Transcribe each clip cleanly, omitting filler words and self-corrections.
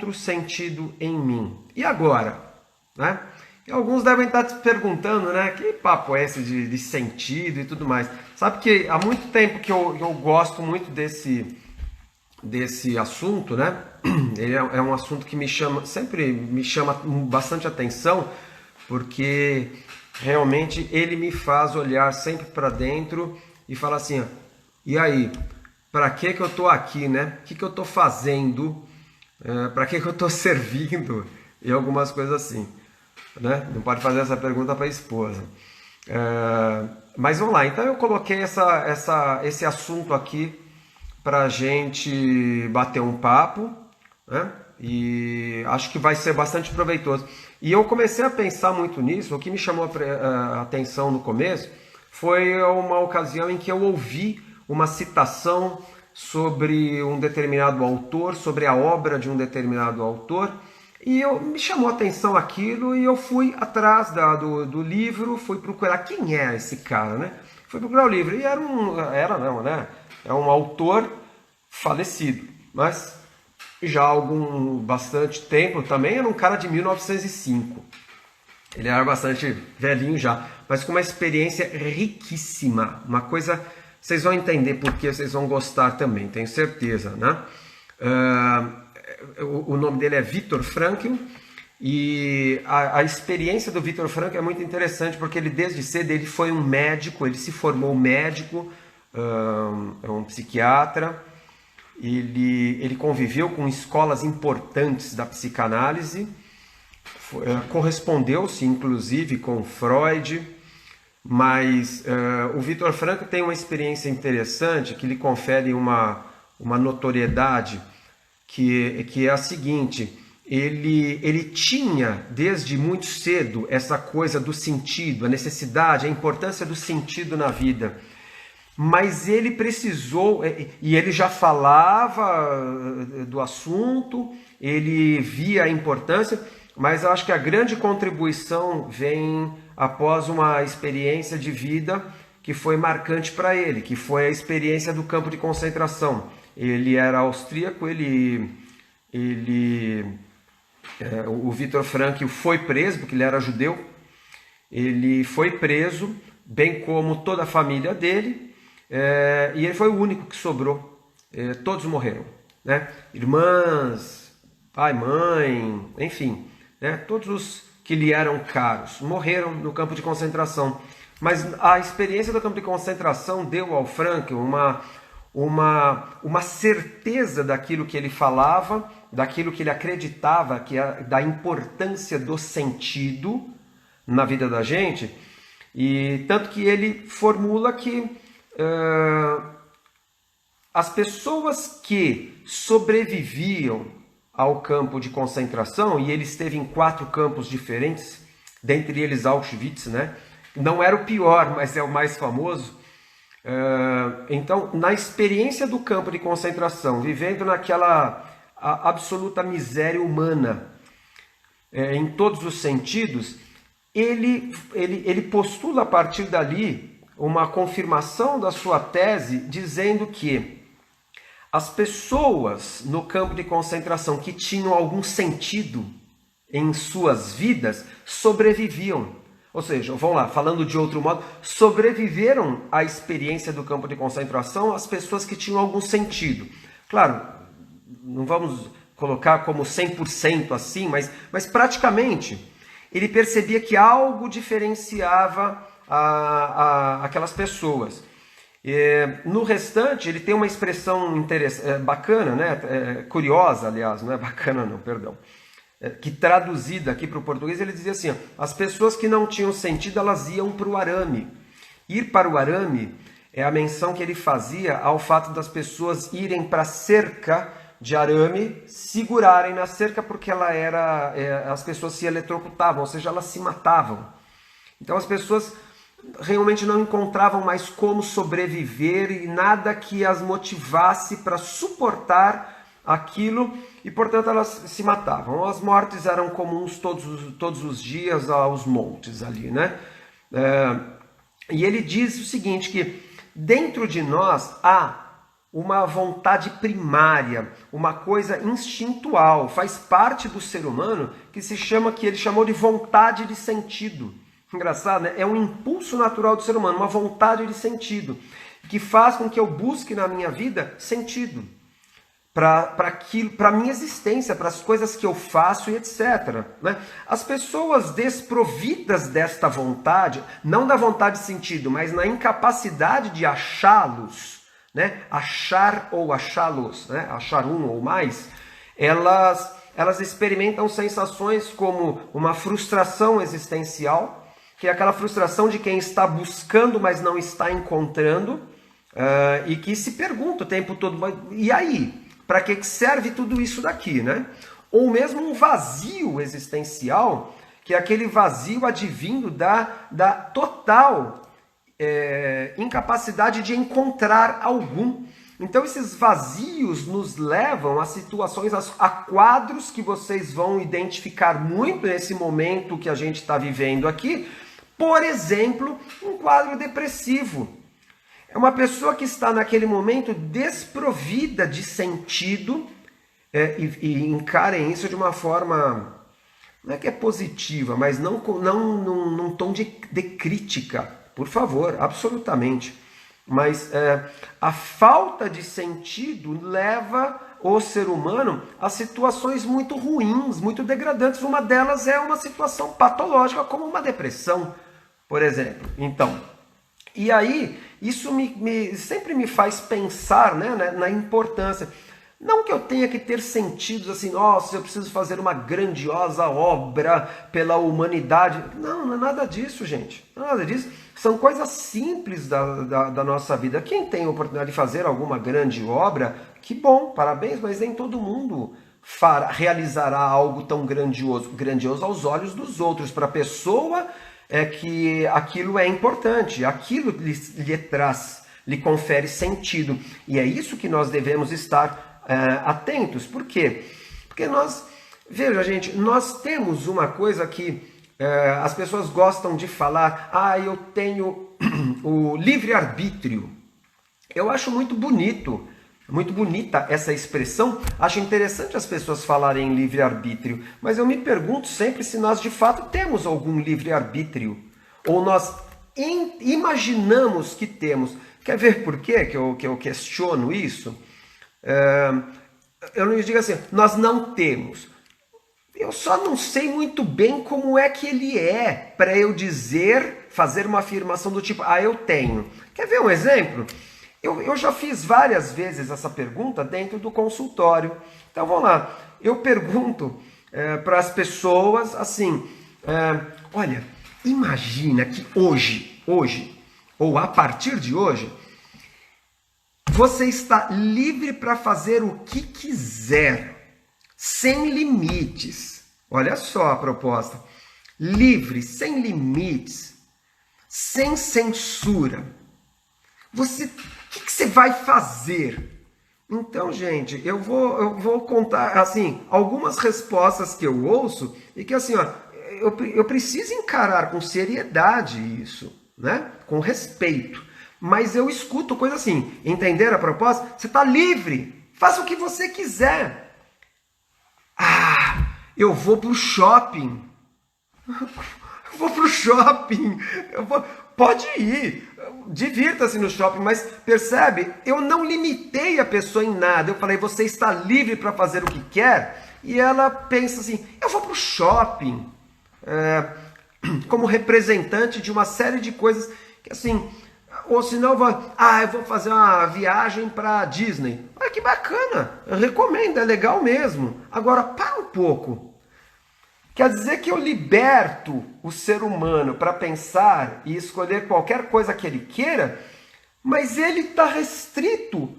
encontro sentido em mim. E agora? Né? E alguns devem estar se perguntando, né? Que papo é esse de sentido e tudo mais? Sabe que há muito tempo que eu gosto muito desse assunto, né? Ele é um assunto que sempre me chama bastante atenção, porque realmente ele me faz olhar sempre para dentro e falar assim, ó, e aí, para que eu estou aqui, né? O que eu estou fazendo? Para que eu estou servindo? E algumas coisas assim, né? Não pode fazer essa pergunta para a esposa. Mas vamos lá, então eu coloquei esse assunto aqui para a gente bater um papo, né? E acho que vai ser bastante proveitoso. E eu comecei a pensar muito nisso. O que me chamou a atenção no começo foi uma ocasião em que eu ouvi uma citação sobre um determinado autor, sobre a obra de um determinado autor, e me chamou a atenção aquilo e eu fui atrás do livro, fui procurar quem é esse cara, né? Fui procurar o livro e era um autor falecido, mas já há bastante tempo também, era um cara de 1905. Ele era bastante velhinho já, mas com uma experiência riquíssima, uma coisa, vocês vão entender porque vocês vão gostar também, tenho certeza, né? O nome dele é Viktor Frankl, e a experiência do Viktor Frankl é muito interessante, porque ele desde cedo ele foi um médico, ele se formou médico, é um psiquiatra. Ele conviveu com escolas importantes da psicanálise, correspondeu-se inclusive com Freud, mas o Viktor Frankl tem uma experiência interessante que lhe confere uma notoriedade, que é a seguinte: ele tinha desde muito cedo essa coisa do sentido, a necessidade, a importância do sentido na vida. Mas ele precisou, e ele já falava do assunto, ele via a importância, mas eu acho que a grande contribuição vem após uma experiência de vida que foi marcante para ele, que foi a experiência do campo de concentração. Ele era austríaco, o Viktor Frankl foi preso, porque ele era judeu, ele foi preso, bem como toda a família dele, e ele foi o único que sobrou. Todos morreram, né? Irmãs, pai, mãe, enfim, né? Todos os que lhe eram caros morreram no campo de concentração. Mas a experiência do campo de concentração deu ao Frankl uma certeza daquilo que ele falava, daquilo que ele acreditava, da importância do sentido na vida da gente, e tanto que ele formula que as pessoas que sobreviviam ao campo de concentração, e ele esteve em 4 campos diferentes, dentre eles Auschwitz, né? Não era o pior, mas é o mais famoso. Então, na experiência do campo de concentração, vivendo naquela absoluta miséria humana, em todos os sentidos, ele postula a partir dali uma confirmação da sua tese, dizendo que as pessoas no campo de concentração que tinham algum sentido em suas vidas sobreviviam. Ou seja, vamos lá, falando de outro modo, sobreviveram à experiência do campo de concentração as pessoas que tinham algum sentido. Claro, não vamos colocar como 100% assim, mas praticamente ele percebia que algo diferenciava aquelas pessoas. No restante, ele tem uma expressão bacana, né? Curiosa, aliás, não é bacana não, perdão. Que traduzida aqui para o português, ele dizia assim: as pessoas que não tinham sentido, elas iam para o arame. Ir para o arame é a menção que ele fazia ao fato das pessoas irem para a cerca de arame, segurarem na cerca, porque as pessoas se eletrocutavam, ou seja, elas se matavam. Então as pessoas realmente não encontravam mais como sobreviver e nada que as motivasse para suportar aquilo, e portanto elas se matavam. As mortes eram comuns todos os dias aos montes ali, né? E ele diz o seguinte, que dentro de nós há uma vontade primária, uma coisa instintual, faz parte do ser humano que ele chamou de vontade de sentido. Engraçado, né? É um impulso natural do ser humano, uma vontade de sentido, que faz com que eu busque na minha vida sentido para a minha existência, para as coisas que eu faço e etc. Né? As pessoas desprovidas desta vontade, não da vontade de sentido, mas na incapacidade de achá-los, né? Achar ou achá-los, né? Achar um ou mais, elas experimentam sensações como uma frustração existencial, que é aquela frustração de quem está buscando, mas não está encontrando, e que se pergunta o tempo todo, e aí? Para que serve tudo isso daqui, né? Ou mesmo um vazio existencial, que é aquele vazio advindo da total incapacidade de encontrar algum. Então esses vazios nos levam a situações, a quadros que vocês vão identificar muito nesse momento que a gente está vivendo aqui. Por exemplo, um quadro depressivo. É uma pessoa que está naquele momento desprovida de sentido e encarem isso de uma forma, não é que é positiva, mas não num tom de crítica, por favor, absolutamente. Mas a falta de sentido leva o ser humano a situações muito ruins, muito degradantes. Uma delas é uma situação patológica, como uma depressão, por exemplo. Então, e aí, isso sempre me faz pensar, né, na importância. Não que eu tenha que ter sentidos assim, nossa, eu preciso fazer uma grandiosa obra pela humanidade. Não, não é nada disso, gente. Não é nada disso. São coisas simples da nossa vida. Quem tem a oportunidade de fazer alguma grande obra, que bom, parabéns, mas nem todo mundo realizará algo tão grandioso aos olhos dos outros. Para a pessoa que aquilo é importante, aquilo lhe confere sentido. E é isso que nós devemos estar atentos. Por quê? Porque veja gente, nós temos uma coisa que as pessoas gostam de falar, eu tenho o livre-arbítrio. Eu acho muito bonita essa expressão, acho interessante as pessoas falarem em livre-arbítrio, mas eu me pergunto sempre se nós de fato temos algum livre-arbítrio, ou nós imaginamos que temos. Quer ver por quê que eu questiono isso? Eu não digo assim, nós não temos. Eu só não sei muito bem como é que ele é para eu fazer uma afirmação do tipo, eu tenho. Quer ver um exemplo? Eu já fiz várias vezes essa pergunta dentro do consultório. Então vamos lá, eu pergunto para as pessoas assim, olha, imagina que hoje, ou a partir de hoje, você está livre para fazer o que quiser, sem limites. Olha só a proposta. Livre, sem limites, sem censura. O que você vai fazer? Então, gente, eu vou contar assim algumas respostas que eu ouço e que assim, eu preciso encarar com seriedade isso, né? Com respeito. Mas eu escuto coisa assim, entender a proposta? Você está livre, faça o que você quiser. Eu vou pro shopping. Eu vou pro shopping. Pode ir, divirta-se no shopping, mas percebe? Eu não limitei a pessoa em nada. Eu falei, você está livre para fazer o que quer? E ela pensa assim, eu vou pro shopping. Como representante de uma série de coisas que assim... Ou senão eu vou fazer uma viagem para Disney. Olha que bacana, eu recomendo, é legal mesmo. Agora, para um pouco. Quer dizer que eu liberto o ser humano para pensar e escolher qualquer coisa que ele queira, mas ele está restrito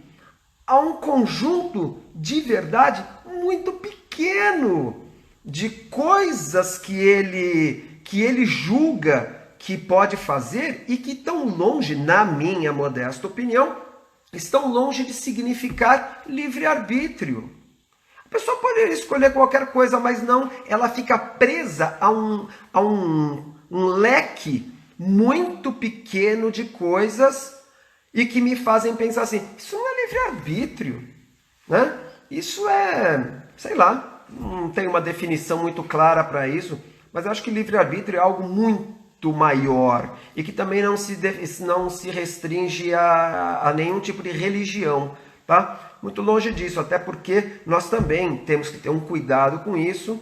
a um conjunto de verdade muito pequeno de coisas que ele julga que pode fazer e que estão longe, na minha modesta opinião, estão longe de significar livre-arbítrio. A pessoa poderia escolher qualquer coisa, mas não, ela fica presa a um leque muito pequeno de coisas e que me fazem pensar assim, isso não é livre-arbítrio, né? Isso é, sei lá, não tem uma definição muito clara para isso, mas eu acho que livre-arbítrio é algo muito maior e que também não se restringe a nenhum tipo de religião, tá? Muito longe disso, até porque nós também temos que ter um cuidado com isso,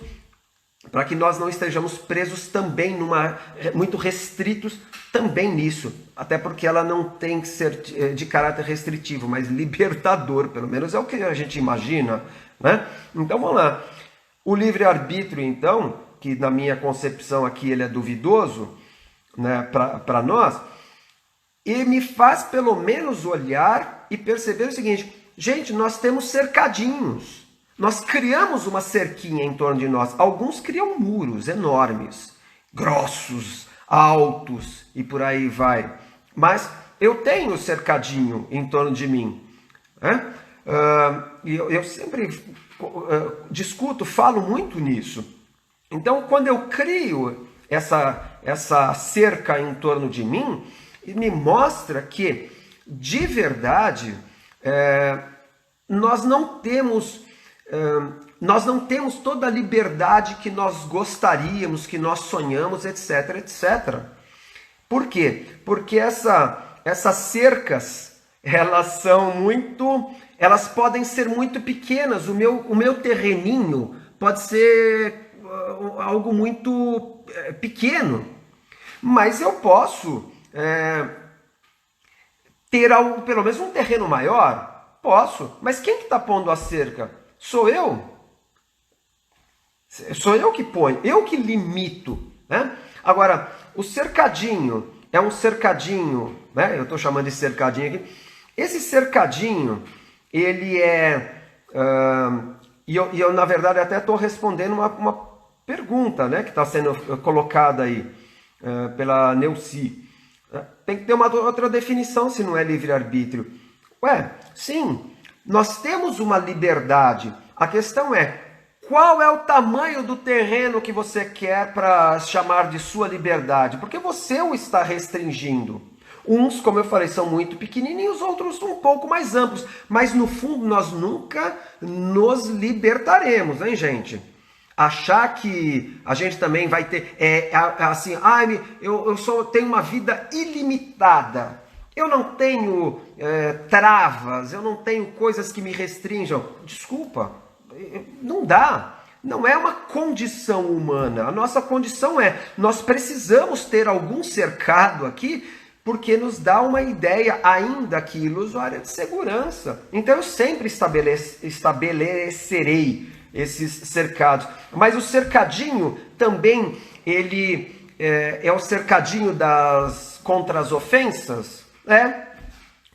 para que nós não estejamos presos também muito restritos também nisso, até porque ela não tem que ser de caráter restritivo, mas libertador, pelo menos é o que a gente imagina, né? Então vamos lá. O livre-arbítrio, então, que na minha concepção aqui ele é duvidoso, né, para nós, e me faz pelo menos olhar e perceber o seguinte: gente, nós temos cercadinhos. Nós criamos uma cerquinha em torno de nós. Alguns criam muros enormes, grossos, altos e por aí vai. Mas eu tenho cercadinho em torno de mim. Né? Eu sempre discuto, falo muito nisso. Então, quando eu crio essa cerca em torno de mim, me mostra que, de verdade, nós não temos toda a liberdade que nós gostaríamos, que nós sonhamos, etc, etc. Por quê? Porque essas cercas, elas podem ser muito pequenas. O meu terreninho pode ser algo muito pequeno, mas eu posso ter algo, pelo menos um terreno maior. Posso, mas quem que está pondo a cerca? Sou eu. Sou eu que ponho, eu que limito, né? Agora, o cercadinho é um cercadinho, né? Eu estou chamando de cercadinho aqui. Esse cercadinho, ele é... E eu, na verdade, até estou respondendo uma pergunta, né, que está sendo colocada aí pela Neuci. Tem que ter uma outra definição se não é livre-arbítrio. Ué, sim, nós temos uma liberdade. A questão é, qual é o tamanho do terreno que você quer para chamar de sua liberdade? Porque você o está restringindo. Uns, como eu falei, são muito pequenininhos, outros um pouco mais amplos. Mas, no fundo, nós nunca nos libertaremos, hein, gente? Achar que a gente também vai ter... assim, eu só tenho uma vida ilimitada. Eu não tenho travas, eu não tenho coisas que me restringam. Desculpa, não dá. Não é uma condição humana. A nossa condição nós precisamos ter algum cercado aqui, porque nos dá uma ideia, ainda que ilusória, de segurança. Então eu sempre estabelecerei esses cercados. Mas o cercadinho também, ele é o cercadinho contra as ofensas,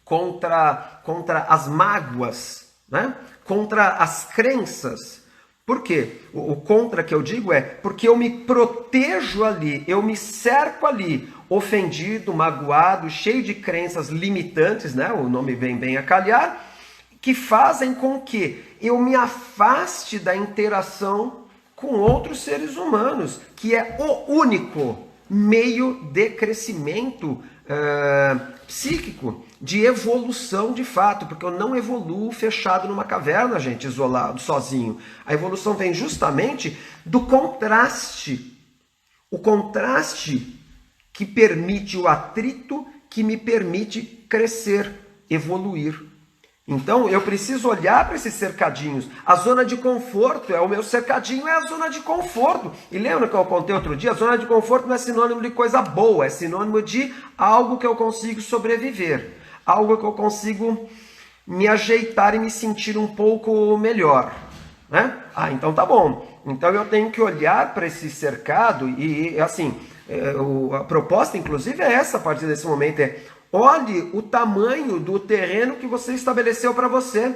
contra as mágoas, né? Contra as crenças. Por quê? O contra que eu digo é porque eu me protejo ali, eu me cerco ali, ofendido, magoado, cheio de crenças limitantes, né? O nome vem bem a calhar, que fazem com que eu me afaste da interação com outros seres humanos, que é o único meio de crescimento psíquico, de evolução de fato, porque eu não evoluo fechado numa caverna, gente, isolado, sozinho. A evolução vem justamente do contraste. O contraste que permite o atrito, que me permite crescer, evoluir. Então eu preciso olhar para esses cercadinhos. A zona de conforto o meu cercadinho, é a zona de conforto. E lembra que eu contei outro dia? A zona de conforto não é sinônimo de coisa boa, é sinônimo de algo que eu consigo sobreviver. Algo que eu consigo me ajeitar e me sentir um pouco melhor, né? Então tá bom. Então eu tenho que olhar para esse cercado e assim, a proposta inclusive é essa a partir desse momento, olhe o tamanho do terreno que você estabeleceu para você.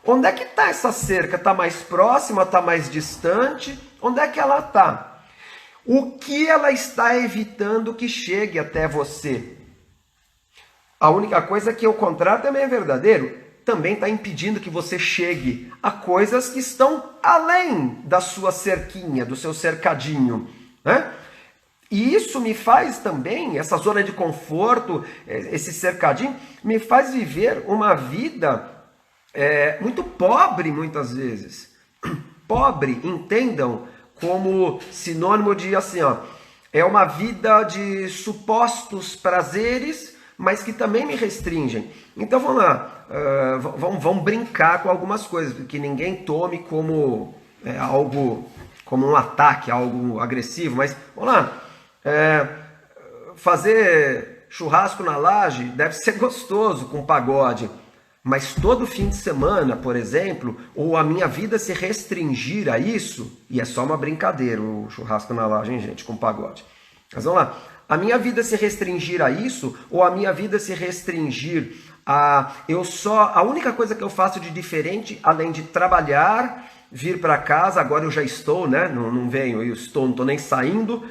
Onde é que está essa cerca? Está mais próxima? Está mais distante? Onde é que ela está? O que ela está evitando que chegue até você? A única coisa é que o contrário também é verdadeiro. Também está impedindo que você chegue a coisas que estão além da sua cerquinha, do seu cercadinho, né? E isso me faz também, essa zona de conforto, esse cercadinho, me faz viver uma vida muito pobre muitas vezes. Pobre, entendam, como sinônimo de assim, ó, é uma vida de supostos prazeres, mas que também me restringem. Então vamos lá, vamos brincar com algumas coisas, que ninguém tome como algo, como um ataque, algo agressivo, mas vamos lá, fazer churrasco na laje deve ser gostoso com pagode, mas todo fim de semana, por exemplo, ou a minha vida se restringir a isso, e é só uma brincadeira o churrasco na laje, hein, gente, com pagode. Mas vamos lá, a minha vida se restringir a isso, ou a minha vida se restringir a a única coisa que eu faço de diferente, além de trabalhar, vir para casa, agora eu já estou, né? Não venho, eu estou, não estou nem saindo.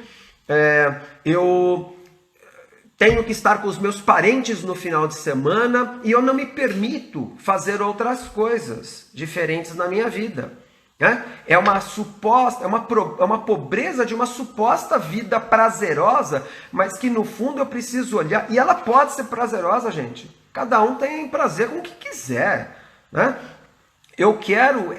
Eu tenho que estar com os meus parentes no final de semana e eu não me permito fazer outras coisas diferentes na minha vida. É uma suposta, é uma pobreza de uma suposta vida prazerosa, mas que no fundo eu preciso olhar, e ela pode ser prazerosa, gente. Cada um tem prazer com o que quiser, né? Eu quero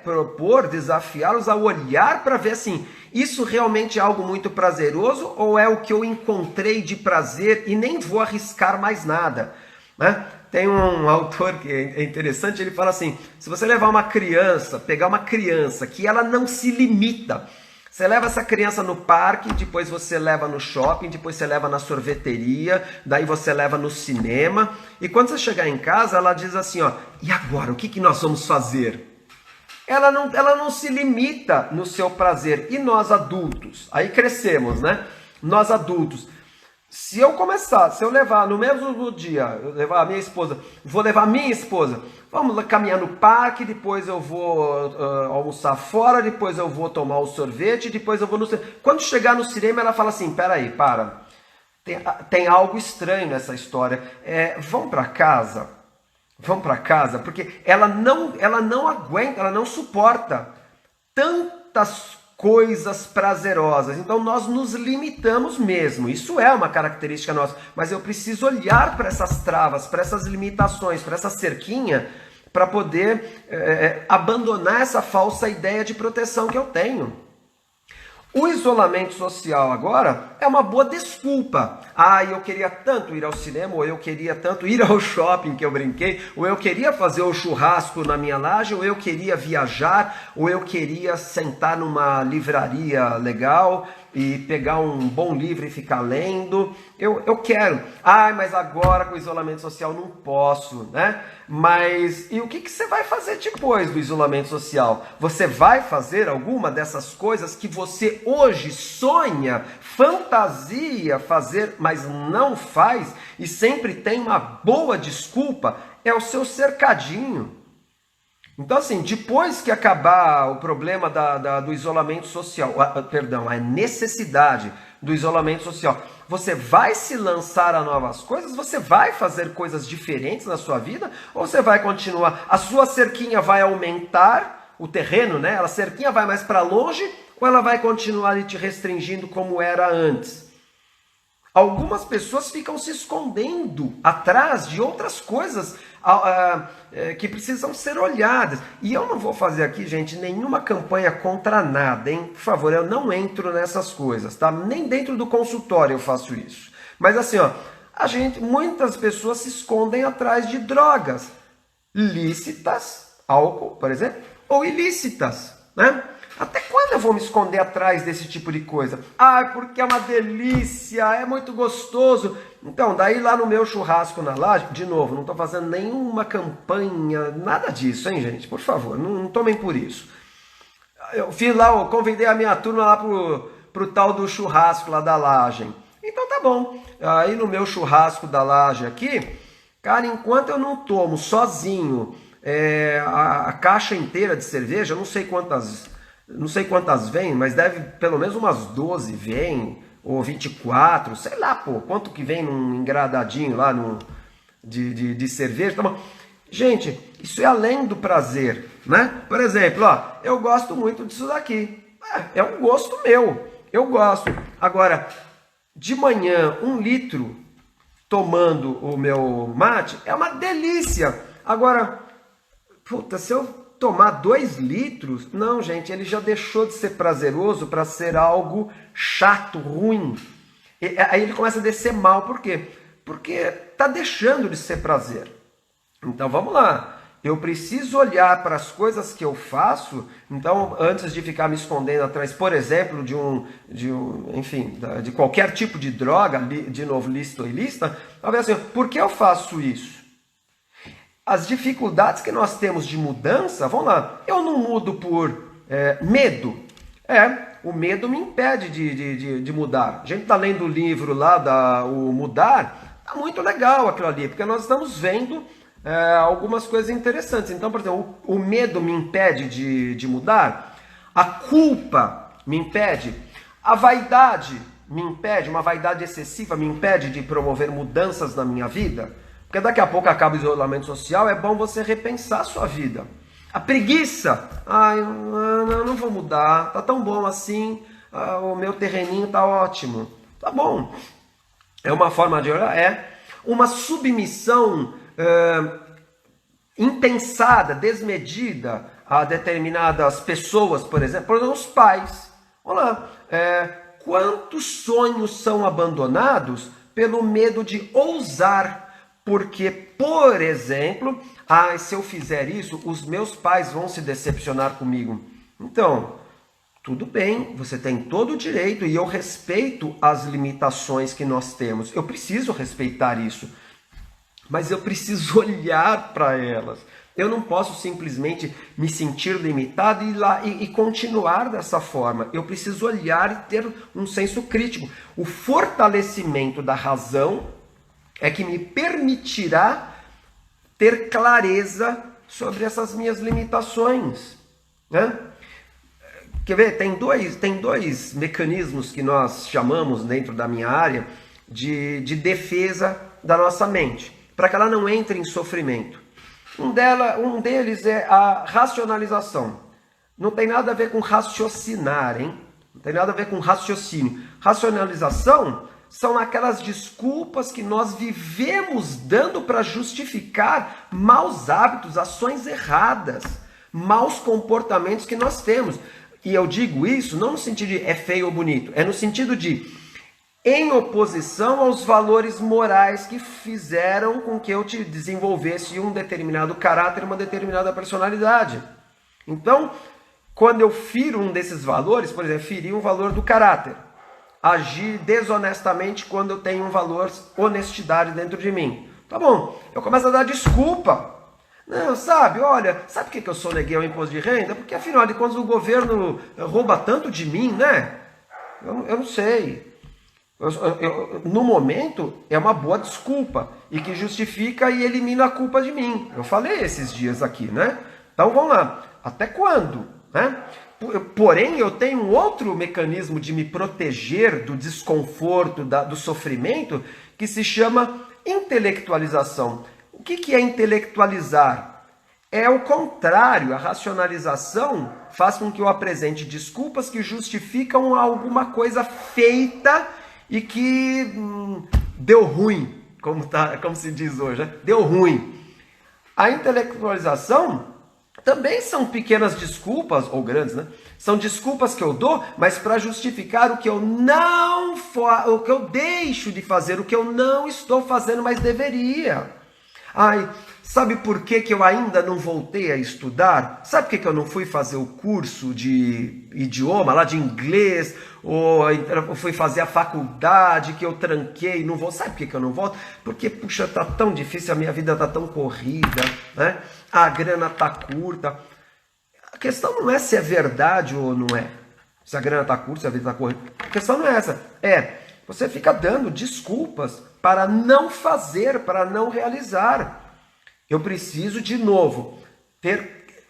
propor, desafiá-los a olhar para ver assim, isso realmente é algo muito prazeroso ou é o que eu encontrei de prazer e nem vou arriscar mais nada, né? Tem um autor que é interessante, ele fala assim, se você levar uma criança, pegar uma criança que ela não se limita, você leva essa criança no parque, depois você leva no shopping, depois você leva na sorveteria, daí você leva no cinema, e quando você chegar em casa, ela diz assim, ó, e agora, o que nós vamos fazer? Ela não se limita no seu prazer. E nós adultos, aí crescemos, né? Nós adultos, se eu levar no mesmo dia, eu levar a minha esposa, vou levar a minha esposa, vamos caminhar no parque, depois eu vou almoçar fora, depois eu vou tomar o sorvete, depois eu vou no cinema. Quando chegar no cinema, ela fala assim, peraí, para, tem algo estranho nessa história, vamos para casa, porque ela não aguenta, ela não suporta tantas coisas prazerosas. Então nós nos limitamos mesmo. Isso é uma característica nossa. Mas eu preciso olhar para essas travas, para essas limitações, para essa cerquinha, para poder abandonar essa falsa ideia de proteção que eu tenho. O isolamento social agora é uma boa desculpa. Eu queria tanto ir ao cinema, ou eu queria tanto ir ao shopping que eu brinquei, ou eu queria fazer o churrasco na minha laje, ou eu queria viajar, ou eu queria sentar numa livraria legal e pegar um bom livro e ficar lendo. Eu quero. Mas agora com o isolamento social não posso, né? Mas e o que você vai fazer depois do isolamento social? Você vai fazer alguma dessas coisas que você hoje sonha, fantasia fazer, mas não faz e sempre tem uma boa desculpa? É o seu cercadinho. Então assim, depois que acabar o problema do isolamento social, a necessidade do isolamento social, você vai se lançar a novas coisas? Você vai fazer coisas diferentes na sua vida? Ou você vai continuar? A sua cerquinha vai aumentar, o terreno, né? A cerquinha vai mais para longe ou ela vai continuar ali te restringindo como era antes? Algumas pessoas ficam se escondendo atrás de outras coisas que precisam ser olhadas. E eu não vou fazer aqui, gente, nenhuma campanha contra nada, hein? Por favor, eu não entro nessas coisas, tá? Nem dentro do consultório eu faço isso. Mas assim, ó, muitas pessoas se escondem atrás de drogas lícitas, álcool, por exemplo, ou ilícitas, né? Até quando eu vou me esconder atrás desse tipo de coisa? Porque é uma delícia, é muito gostoso. Então, daí lá no meu churrasco na laje, de novo, não estou fazendo nenhuma campanha, nada disso, hein, gente? Por favor, não tomem por isso. Eu fiz lá, eu convidei a minha turma lá pro tal do churrasco lá da laje. Então tá bom. Aí no meu churrasco da laje aqui, cara, enquanto eu não tomo sozinho a caixa inteira de cerveja, não sei quantas vem, mas deve pelo menos umas 12 vem, ou 24, sei lá, quanto que vem num engradadinho lá de cerveja. Então, gente, isso é além do prazer, né? Por exemplo, eu gosto muito disso daqui. É um gosto meu, eu gosto. Agora, de manhã, 1 litro tomando o meu mate é uma delícia. Agora, puta, se eu tomar 2 litros, não, gente, ele já deixou de ser prazeroso para ser algo chato, ruim. Aí ele começa a descer mal, por quê? Porque está deixando de ser prazer. Então vamos lá, eu preciso olhar para as coisas que eu faço, então antes de ficar me escondendo atrás, por exemplo, enfim, de qualquer tipo de droga, de novo, lícita ou ilícita, talvez assim, por que eu faço isso? As dificuldades que nós temos de mudança, vamos lá, eu não mudo por medo. O medo me impede de mudar. A gente está lendo o livro lá, o Mudar, tá muito legal aquilo ali, porque nós estamos vendo algumas coisas interessantes. Então, por exemplo, o medo me impede de mudar, a culpa me impede, a vaidade me impede, uma vaidade excessiva me impede de promover mudanças na minha vida. Porque daqui a pouco acaba o isolamento social, é bom você repensar a sua vida. A preguiça, não vou mudar, tá tão bom assim, o meu terreninho tá ótimo. Tá bom. É uma forma de olhar, uma submissão impensada, desmedida a determinadas pessoas, por exemplo, os pais. Olha lá, quantos sonhos são abandonados pelo medo de ousar? Porque, por exemplo, se eu fizer isso, os meus pais vão se decepcionar comigo. Então, tudo bem, você tem todo o direito e eu respeito as limitações que nós temos. Eu preciso respeitar isso, mas eu preciso olhar para elas. Eu não posso simplesmente me sentir limitado e ir lá e continuar dessa forma. Eu preciso olhar e ter um senso crítico. O fortalecimento da razão é que me permitirá ter clareza sobre essas minhas limitações, né? Quer ver? Tem dois mecanismos que nós chamamos dentro da minha área de defesa da nossa mente, para que ela não entre em sofrimento. Um deles é a racionalização. Não tem nada a ver com raciocinar, hein? Não tem nada a ver com raciocínio. Racionalização são aquelas desculpas que nós vivemos dando para justificar maus hábitos, ações erradas, maus comportamentos que nós temos. E eu digo isso não no sentido de é feio ou bonito, é no sentido de em oposição aos valores morais que fizeram com que eu te desenvolvesse um determinado caráter, uma determinada personalidade. Então, quando eu firo um desses valores, por exemplo, feri um valor do caráter, agir desonestamente quando eu tenho um valor honestidade dentro de mim. Tá bom, eu começo a dar desculpa. Não, sabe por que eu soneguei o imposto de renda? Porque afinal de contas o governo rouba tanto de mim, né? Eu não sei. No momento é uma boa desculpa e que justifica e elimina a culpa de mim. Eu falei esses dias aqui, né? Então vamos lá. Até quando, né? Porém, eu tenho um outro mecanismo de me proteger do desconforto, do sofrimento, que se chama intelectualização. O que é intelectualizar? É o contrário, a racionalização faz com que eu apresente desculpas que justificam alguma coisa feita e que deu ruim, como se diz hoje, né? Deu ruim. A intelectualização também são pequenas desculpas, ou grandes, né? São desculpas que eu dou, mas para justificar o que eu o que eu deixo de fazer, o que eu não estou fazendo, mas deveria. Sabe por que eu ainda não voltei a estudar? Sabe por que eu não fui fazer o curso de idioma, lá de inglês, ou eu fui fazer a faculdade, que eu tranquei, não vou. Sabe por que eu não volto? Porque, puxa, tá tão difícil, a minha vida tá tão corrida, né? A grana tá curta. A questão não é se é verdade ou não é. Se a grana tá curta, se a vida tá corrida. A questão não é essa. Você fica dando desculpas para não fazer, para não realizar. Eu preciso, de novo,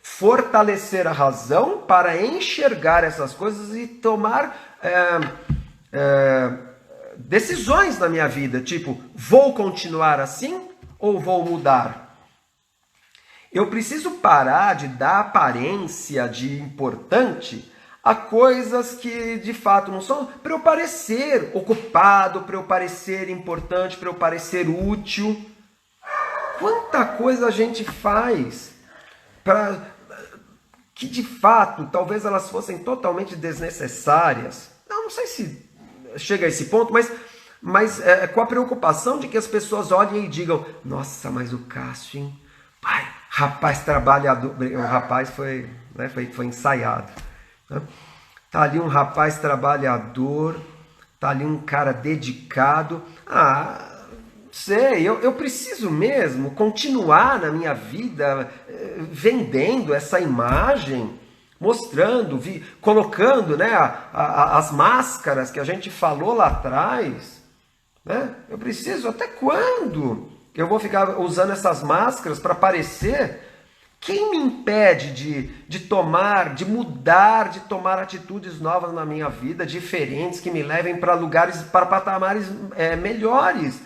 fortalecer a razão para enxergar essas coisas e tomar decisões na minha vida. Tipo, vou continuar assim ou vou mudar? Eu preciso parar de dar aparência de importante a coisas que de fato não são, para eu parecer ocupado, para eu parecer importante, para eu parecer útil. Quanta coisa a gente faz que de fato talvez elas fossem totalmente desnecessárias. Não sei se chega a esse ponto, mas com a preocupação de que as pessoas olhem e digam: nossa, mas o Cássio, hein? Pai, rapaz trabalhador. O rapaz foi ensaiado, né? Tá ali um rapaz trabalhador, tá ali um cara dedicado. Sei, eu preciso mesmo continuar na minha vida vendendo essa imagem, mostrando, colocando, né, as máscaras que a gente falou lá atrás, né? Eu preciso, até quando eu vou ficar usando essas máscaras para parecer? Quem me impede de mudar, de tomar atitudes novas na minha vida, diferentes, que me levem para lugares, para patamares melhores?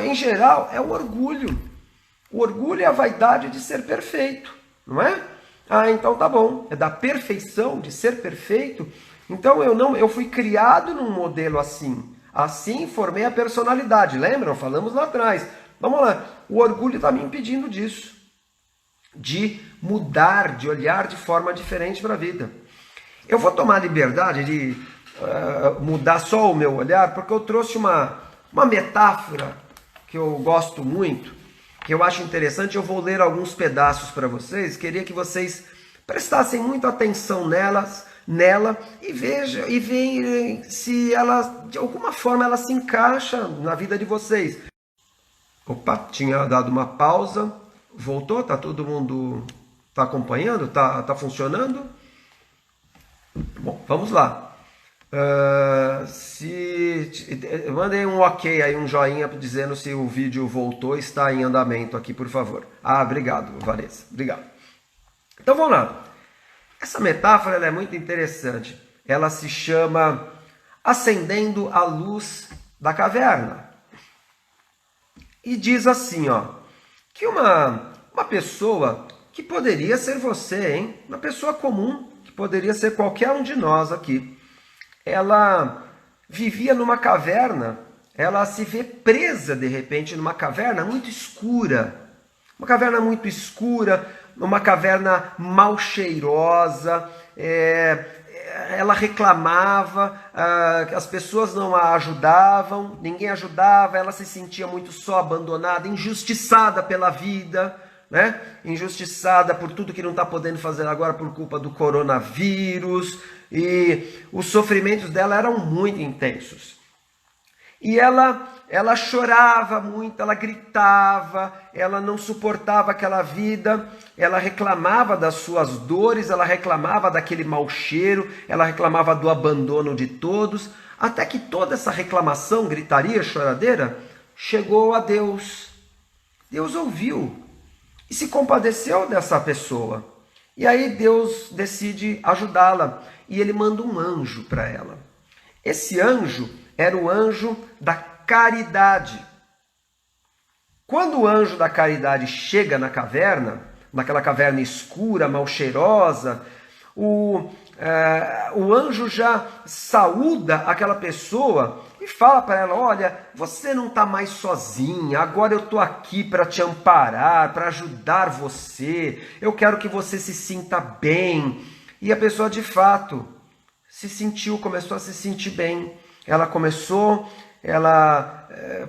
Em geral, é o orgulho. O orgulho é a vaidade de ser perfeito, não é? Então tá bom, é da perfeição, de ser perfeito. Então eu fui criado num modelo assim. Assim formei a personalidade. Lembram? Falamos lá atrás. Vamos lá. O orgulho está me impedindo disso. De mudar, de olhar de forma diferente para a vida. Eu vou tomar a liberdade de mudar só o meu olhar, porque eu trouxe uma metáfora que eu gosto muito, que eu acho interessante. Eu vou ler alguns pedaços para vocês. Queria que vocês prestassem muita atenção nela e vejam se ela, de alguma forma, ela se encaixa na vida de vocês. Opa, tinha dado uma pausa. Voltou? Tá todo mundo acompanhando? Tá funcionando? Bom, vamos lá. Mandem um ok aí, um joinha dizendo se o vídeo voltou, está em andamento aqui, por favor. Obrigado, Vanessa. Obrigado. Então vamos lá. Essa metáfora ela é muito interessante. Ela se chama Acendendo a Luz da Caverna. E diz assim, que uma pessoa que poderia ser você, hein? Uma pessoa comum, que poderia ser qualquer um de nós aqui. Ela vivia numa caverna, ela se vê presa de repente numa caverna muito escura. Uma caverna muito escura, uma caverna mal cheirosa. Ela reclamava, as pessoas não a ajudavam, ninguém ajudava, ela se sentia muito só, abandonada, injustiçada pela vida, né? Injustiçada por tudo que não está podendo fazer agora por culpa do coronavírus, e os sofrimentos dela eram muito intensos. E ela chorava muito, ela gritava, ela não suportava aquela vida, ela reclamava das suas dores, ela reclamava daquele mau cheiro, ela reclamava do abandono de todos, até que toda essa reclamação, gritaria, choradeira, chegou a Deus. Deus ouviu e se compadeceu dessa pessoa. E aí Deus decide ajudá-la e ele manda um anjo para ela. Esse anjo era o anjo da caridade. Quando o anjo da caridade chega na caverna, naquela caverna escura, mal cheirosa, o anjo já saúda aquela pessoa e fala para ela: olha, você não está mais sozinha, agora eu estou aqui para te amparar, para ajudar você, eu quero que você se sinta bem. E a pessoa de fato começou a se sentir bem. Ela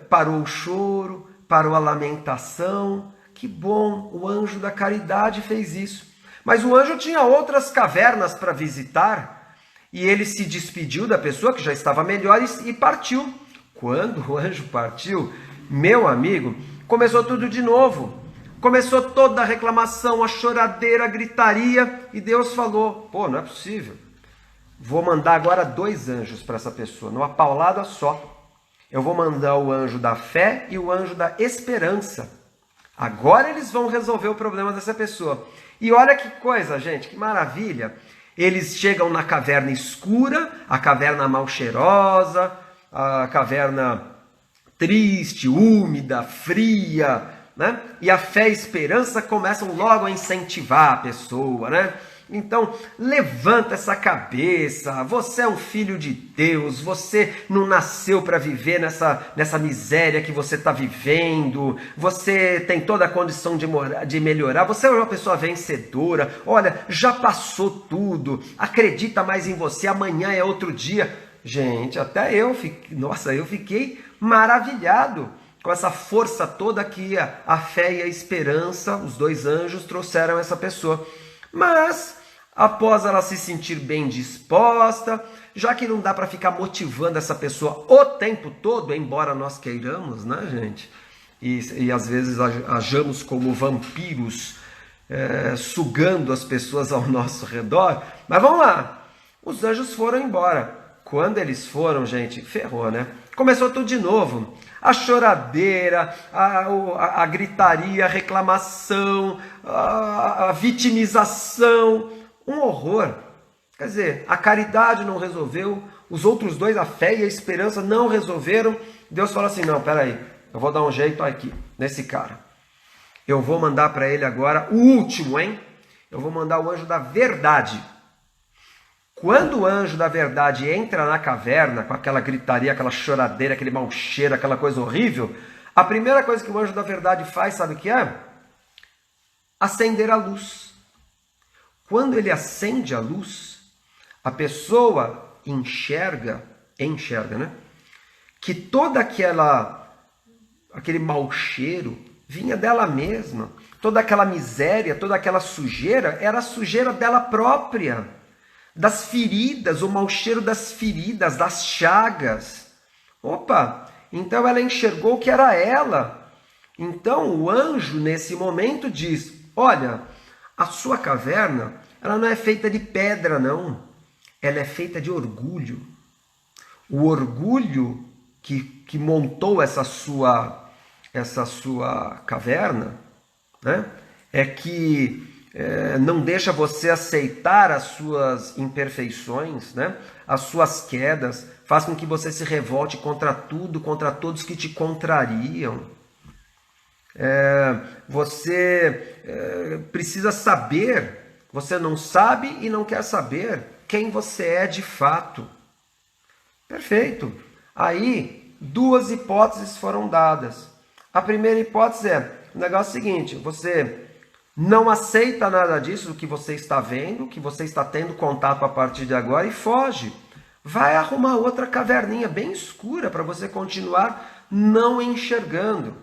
parou o choro, parou a lamentação. Que bom, o anjo da caridade fez isso. Mas o anjo tinha outras cavernas para visitar e ele se despediu da pessoa que já estava melhor e partiu. Quando o anjo partiu, meu amigo, começou tudo de novo. Começou toda a reclamação, a choradeira, a gritaria, e Deus falou: não é possível. Vou mandar agora 2 anjos para essa pessoa, numa paulada só. Eu vou mandar o anjo da fé e o anjo da esperança. Agora eles vão resolver o problema dessa pessoa. E olha que coisa, gente, que maravilha. Eles chegam na caverna escura, a caverna mal cheirosa, a caverna triste, úmida, fria, né? E a fé e a esperança começam logo a incentivar a pessoa, né? Então, levanta essa cabeça, você é um filho de Deus, você não nasceu para viver nessa miséria que você está vivendo, você tem toda a condição de melhorar, você é uma pessoa vencedora, olha, já passou tudo, acredita mais em você, amanhã é outro dia. Gente, até eu fiquei maravilhado com essa força toda que a fé e a esperança, os dois anjos, trouxeram a essa pessoa. Mas, após ela se sentir bem disposta, já que não dá para ficar motivando essa pessoa o tempo todo, embora nós queiramos, né, gente? E às vezes ajamos como vampiros, sugando as pessoas ao nosso redor. Mas vamos lá, os anjos foram embora. Quando eles foram, gente, ferrou, né? Começou tudo de novo. A choradeira, a gritaria, a reclamação, a vitimização. Um horror. Quer dizer, a caridade não resolveu, os outros dois, a fé e a esperança, não resolveram. Deus falou assim, não, peraí, eu vou dar um jeito aqui, nesse cara. Eu vou mandar para ele agora o último, hein? Eu vou mandar o anjo da verdade. Quando o anjo da verdade entra na caverna, com aquela gritaria, aquela choradeira, aquele mau cheiro, aquela coisa horrível, a primeira coisa que o anjo da verdade faz, sabe o que é? Acender a luz. Quando ele acende a luz, a pessoa enxerga, né? Que toda aquele mau cheiro vinha dela mesma. Toda aquela miséria, toda aquela sujeira, era a sujeira dela própria. Das feridas, o mau cheiro das feridas, das chagas. Opa, então ela enxergou que era ela. Então o anjo nesse momento diz, olha, a sua caverna, ela não é feita de pedra não, ela é feita de orgulho. O orgulho que montou essa sua caverna, né, é que não deixa você aceitar as suas imperfeições, né? As suas quedas, faz com que você se revolte contra tudo, contra todos que te contrariam. Você precisa saber, você não sabe e não quer saber quem você é de fato. Perfeito. Aí, duas hipóteses foram dadas. A primeira hipótese o negócio seguinte, você não aceita nada disso, do que você está vendo, que você está tendo contato a partir de agora e foge. Vai arrumar outra caverninha bem escura para você continuar não enxergando.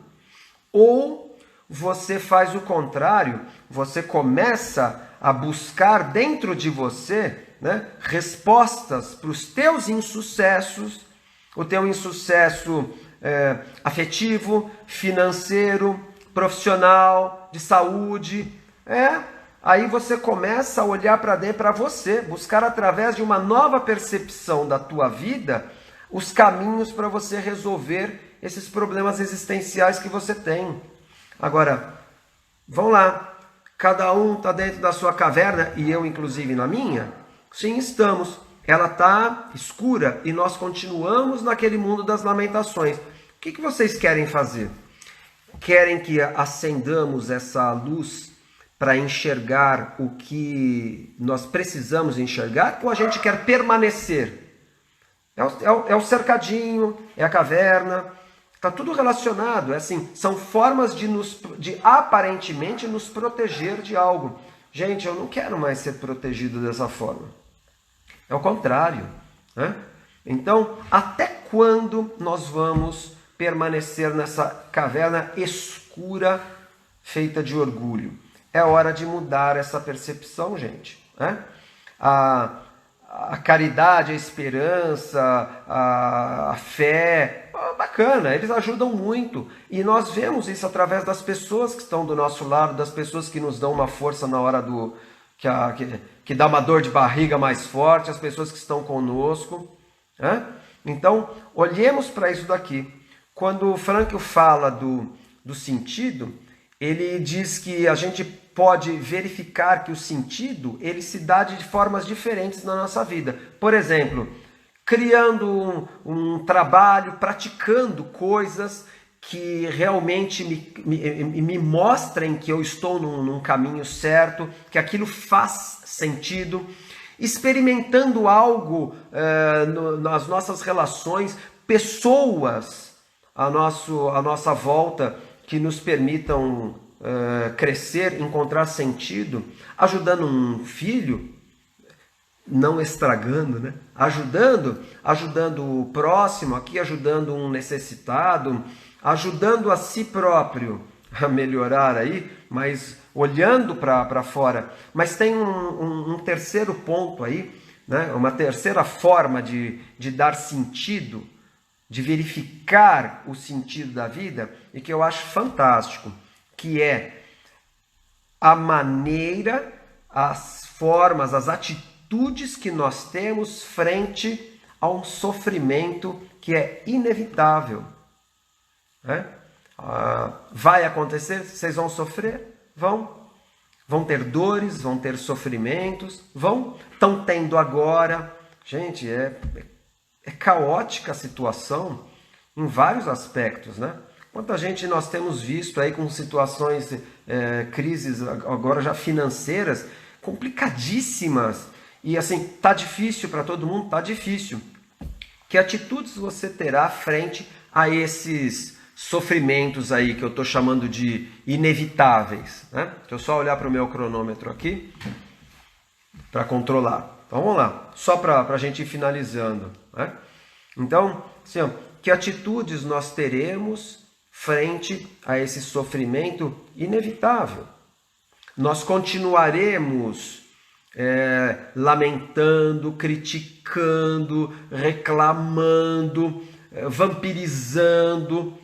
Ou você faz o contrário, você começa a buscar dentro de você, né, respostas para os teus insucessos, o teu insucesso afetivo, financeiro, profissional, de saúde. Aí você começa a olhar para dentro, para você, buscar através de uma nova percepção da tua vida os caminhos para você resolver esses problemas existenciais que você tem. Agora, vamos lá, cada um está dentro da sua caverna, e eu inclusive na minha? Sim, estamos. Ela está escura e nós continuamos naquele mundo das lamentações. O que vocês querem fazer? Querem que acendamos essa luz para enxergar o que nós precisamos enxergar, ou a gente quer permanecer? É o cercadinho, é a caverna, está tudo relacionado. São formas de aparentemente nos proteger de algo. Gente, eu não quero mais ser protegido dessa forma. É o contrário, né? Então, até quando nós vamos permanecer nessa caverna escura feita de orgulho? É hora de mudar essa percepção, gente, né? A caridade, a esperança, a fé, bacana, eles ajudam muito. E nós vemos isso através das pessoas que estão do nosso lado, das pessoas que nos dão uma força na hora que dá uma dor de barriga mais forte, as pessoas que estão conosco, né? Então, olhemos para isso daqui. Quando o Frankl fala do sentido, ele diz que a gente pode verificar que o sentido ele se dá de formas diferentes na nossa vida. Por exemplo, criando um trabalho, praticando coisas que realmente me mostrem que eu estou num caminho certo, que aquilo faz sentido, experimentando algo nas nossas relações, pessoas à nossa volta que nos permitam crescer, encontrar sentido, ajudando um filho, não estragando, né? Ajudando o próximo aqui, ajudando um necessitado, ajudando a si próprio a melhorar aí, mas olhando para fora. Mas tem um terceiro ponto aí, né? Uma terceira forma de dar sentido, de verificar o sentido da vida, e que eu acho fantástico, que é a maneira, as formas, as atitudes que nós temos frente a um sofrimento que é inevitável. Né? Vai acontecer, vocês vão sofrer? Vão ter dores, vão ter sofrimentos, estão tendo agora. Gente, é caótica a situação em vários aspectos, né? Quanta gente nós temos visto aí com situações, crises agora já financeiras, complicadíssimas. E assim, tá difícil para todo mundo, tá difícil. Que atitudes você terá frente a esses sofrimentos aí que eu estou chamando de inevitáveis, né? Deixa eu só olhar para o meu cronômetro aqui para controlar. Então vamos lá, só para a gente ir finalizando, né? Então, assim, que atitudes nós teremos frente a esse sofrimento inevitável? Nós continuaremos lamentando, criticando, reclamando, vampirizando?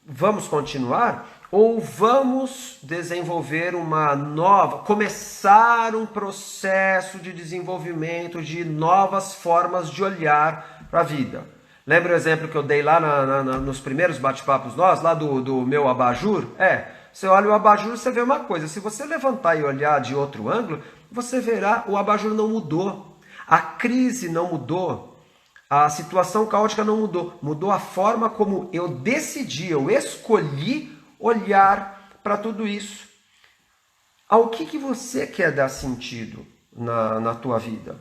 Vamos continuar? Ou vamos desenvolver começar um processo de desenvolvimento de novas formas de olhar para a vida? Lembra o exemplo que eu dei lá nos primeiros bate-papos nós, lá do meu abajur? Você olha o abajur, você vê uma coisa. Se você levantar e olhar de outro ângulo, você verá o abajur não mudou. A crise não mudou. A situação caótica não mudou. Mudou a forma como eu decidi, eu escolhi olhar para tudo isso. Ao que você quer dar sentido na tua vida?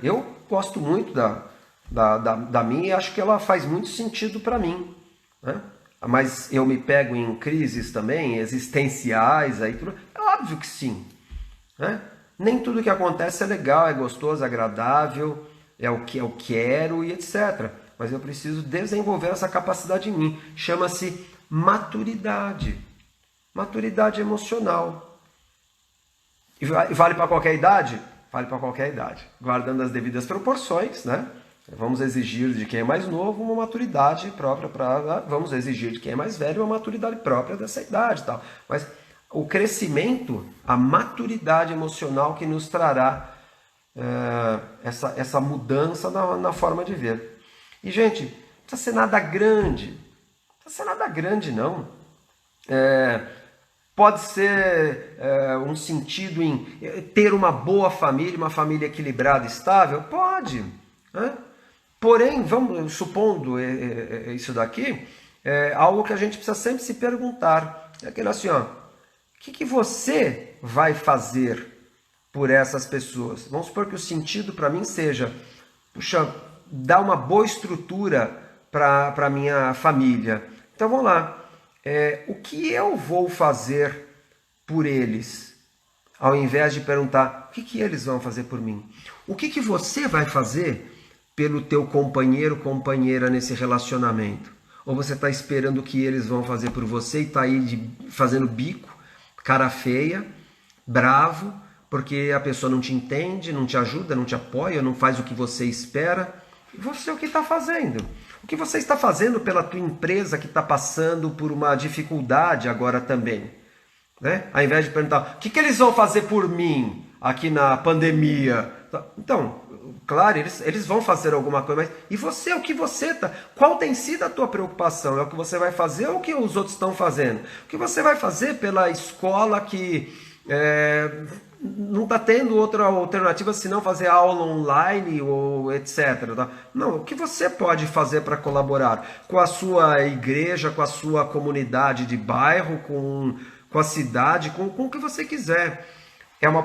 Eu gosto muito da minha e acho que ela faz muito sentido para mim, né? Mas eu me pego em crises também, existenciais, aí tudo. É óbvio que sim, né? Nem tudo que acontece é legal, é gostoso, é agradável, é o que eu quero e etc. Mas eu preciso desenvolver essa capacidade em mim. Chama-se maturidade. Maturidade emocional. E vale para qualquer idade? Vale para qualquer idade. Guardando as devidas proporções, né? Vamos exigir de quem é mais novo uma maturidade própria vamos exigir de quem é mais velho uma maturidade própria dessa idade e tal. Mas o crescimento, a maturidade emocional que nos trará essa mudança na forma de ver. E, gente, não precisa ser nada grande. Não precisa ser nada grande, não. Pode ser um sentido em ter uma boa família, uma família equilibrada, estável? Pode. Né? Porém, supondo isso daqui, algo que a gente precisa sempre se perguntar. É aquele assim, o que você vai fazer por essas pessoas? Vamos supor que o sentido para mim seja, dar uma boa estrutura para a minha família. Então vamos lá. O que eu vou fazer por eles? Ao invés de perguntar, o que eles vão fazer por mim? O que você vai fazer pelo teu companheiro, companheira nesse relacionamento? Ou você está esperando o que eles vão fazer por você e está aí fazendo bico, cara feia, bravo, porque a pessoa não te entende, não te ajuda, não te apoia, não faz o que você espera? E você o que está fazendo? O que você está fazendo pela tua empresa que está passando por uma dificuldade agora também? Né? Ao invés de perguntar, o que eles vão fazer por mim aqui na pandemia? Então, claro, eles vão fazer alguma coisa, mas e você, o que você está? Qual tem sido a tua preocupação? É o que você vai fazer ou o que os outros estão fazendo? O que você vai fazer pela escola que não está tendo outra alternativa senão fazer aula online ou etc. Tá? Não, o que você pode fazer para colaborar com a sua igreja, com a sua comunidade de bairro, com a cidade, com o que você quiser. É uma